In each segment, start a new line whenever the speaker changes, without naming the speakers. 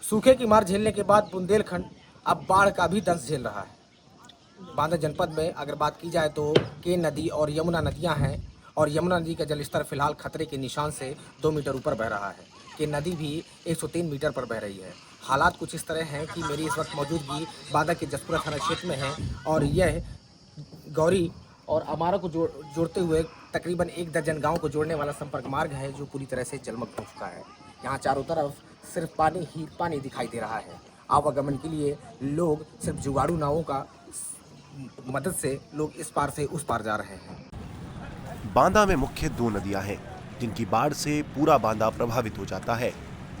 सूखे की मार झेलने के बाद बुंदेलखंड अब बाढ़ का भी दंश झेल रहा है। बांदा जनपद में अगर बात की जाए तो केन नदी और यमुना नदियां हैं और यमुना नदी का जलस्तर फिलहाल खतरे के निशान से 2 मीटर ऊपर बह रहा है। केन नदी भी 103 मीटर पर बह रही है। हालात कुछ इस तरह हैं कि मेरी इस वक्त मौजूदगी बांदा के जसपुरा थाना क्षेत्र में है और यह गौरी और अमारा को जोड़ते हुए तकरीबन 1 दर्जन गाँव को जोड़ने वाला संपर्क मार्ग है जो पूरी तरह से जलमग्न हो चुका है। यहाँ चारों तरफ सिर्फ पानी ही पानी दिखाई दे रहा है। आवागमन के लिए लोग सिर्फ जुगाड़ू नावों का मदद से लोग इस पार से उस पार जा रहे हैं।
बांदा में मुख्य 2 नदियां हैं जिनकी बाढ़ से पूरा बांदा प्रभावित हो जाता है।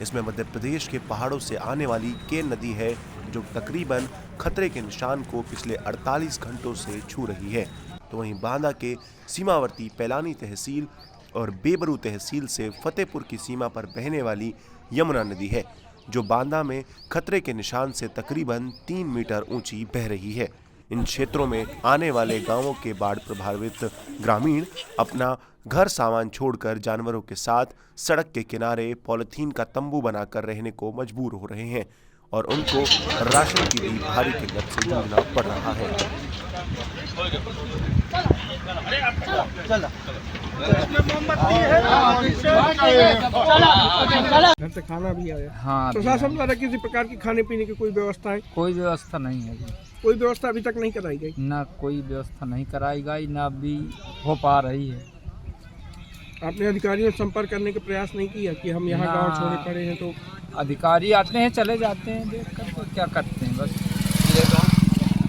इसमें मध्य प्रदेश के पहाड़ों से आने वाली केन नदी है जो तकरीबन खतरे के निशान को पिछले 48 घंटों से छू रही है। तो वहीं बांदा के सीमावर्ती पैलानी तहसील और बेबरू तहसील से फतेहपुर की सीमा पर बहने वाली यमुना नदी है जो बांदा में खतरे के निशान से तकरीबन 3 मीटर ऊंची बह रही है। इन क्षेत्रों में आने वाले गांवों के बाढ़ प्रभावित ग्रामीण अपना घर सामान छोड़कर जानवरों के साथ सड़क के किनारे पॉलिथीन का तंबू बनाकर रहने को मजबूर हो रहे हैं और उनको राशन की भी भारी किल्लत से जूझना पड़ रहा है।
घर से खाना भी आया।
हाँ,
प्रशासन द्वारा किसी प्रकार की खाने पीने की कोई व्यवस्था है?
कोई व्यवस्था नहीं है जी।
कोई व्यवस्था अभी तक नहीं कराई गई?
ना कोई व्यवस्था नहीं कराई गई, ना अभी हो पा रही है।
आपने अधिकारियों से संपर्क करने का प्रयास नहीं किया कि हम यहाँ गांव छोड़े पड़े हैं? तो
अधिकारी आते हैं चले जाते हैं, देख कर तो क्या करते हैं बस।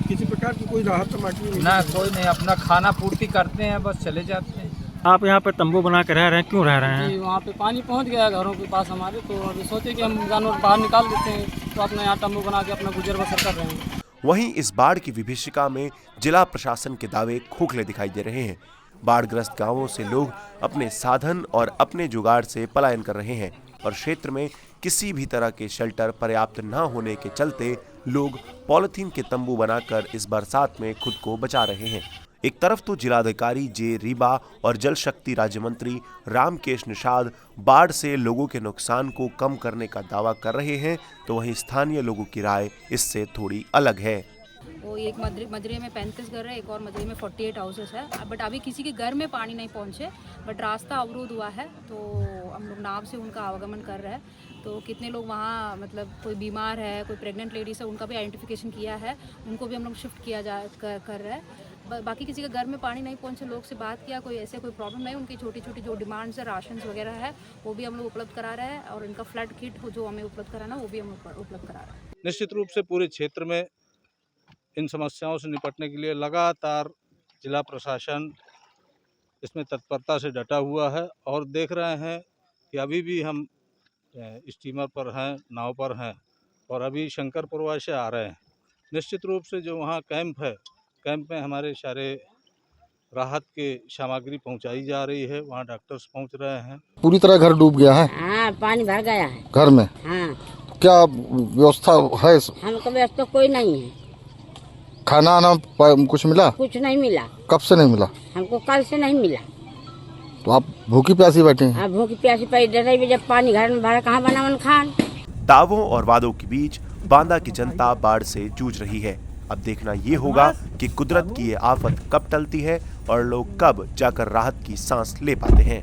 किसी प्रकार की कोई राहत बाकी नहीं?
ना कोई नहीं, अपना खाना पूर्ति करते हैं बस चले जाते हैं।
आप यहाँ पर तंबू बना के रह रहे हैं, क्यों रह रहे हैं?
वहाँ पे पानी पहुँच गया है घरों के पास हमारे, तो अभी सोचे कि हम जानवर बाहर निकाल देते हैं, तो अपना यहाँ तंबू बना के अपना गुजर बसर कर रहे हैं।
वहीं इस बाढ़ की विभीषिका में जिला प्रशासन के दावे खोखले दिखाई दे रहे हैं। बाढ़ग्रस्त गांवों से लोग अपने साधन और अपने जुगाड़ से पलायन कर रहे हैं और क्षेत्र में किसी भी तरह के शेल्टर पर्याप्त न होने के चलते लोग पॉलिथीन के तंबू बनाकर इस बरसात में खुद को बचा रहे हैं। एक तरफ तो जिलाधिकारी जे रीबा और जल शक्ति राज्य मंत्री रामकेश निषाद बाढ़ से लोगों के नुकसान को कम करने का दावा कर रहे हैं, तो वहीं स्थानीय लोगों की राय इससे थोड़ी अलग है।
वो एक मजरे में 35 घर है, एक और मजरे में 48 हाउसेस है, बट अभी किसी के घर में पानी नहीं पहुंचे, बट रास्ता अवरुद्ध हुआ है, तो हम लोग नाव से उनका आवागमन कर रहे हैं। तो कितने लोग वहाँ मतलब कोई बीमार है, कोई प्रेग्नेंट लेडीज है, उनका भी आइडेंटिफिकेशन किया है, उनको भी हम लोग शिफ्ट किया कर रहे हैं। बाकी किसी के घर में पानी नहीं पहुंचे, लोग से बात किया, कोई ऐसे कोई प्रॉब्लम नहीं, उनकी छोटी छोटी जो डिमांड्स है, राशन वगैरह है, वो भी हम लोग उपलब्ध करा रहे हैं और इनका फ्लड किट जो हमें उपलब्ध कराना वो भी हम उपलब्ध करा रहे हैं।
निश्चित रूप से पूरे क्षेत्र में इन समस्याओं से निपटने के लिए लगातार जिला प्रशासन इसमें तत्परता से डटा हुआ है और देख रहे हैं कि अभी भी हम स्टीमर पर हैं, नाव पर हैं और अभी शंकरपुर से आ रहे हैं। निश्चित रूप से जो वहाँ कैंप है, कैंप में हमारे सारे राहत के सामग्री पहुंचाई जा रही है, वहाँ डॉक्टर्स पहुंच रहे हैं।
पूरी तरह घर डूब गया है?
हाँ, पानी भर गया है
घर में।
हाँ।
क्या व्यवस्था है?
हमको व्यवस्था कोई नहीं है।
खाना आना कुछ मिला?
कुछ नहीं मिला।
कब से नहीं मिला?
हमको कल से नहीं मिला।
तो आप भूखी प्यासी बैठे हैं?
हाँ, भूखी प्यासी पैदल, जब पानी घर में भरा कहाँ बनावन खान।
दावों और वादों के बीच बांदा की जनता बाढ़ से जूझ रही है। अब देखना ये होगा कि कुदरत की ये आफत कब टलती है और लोग कब जाकर राहत की सांस ले पाते हैं।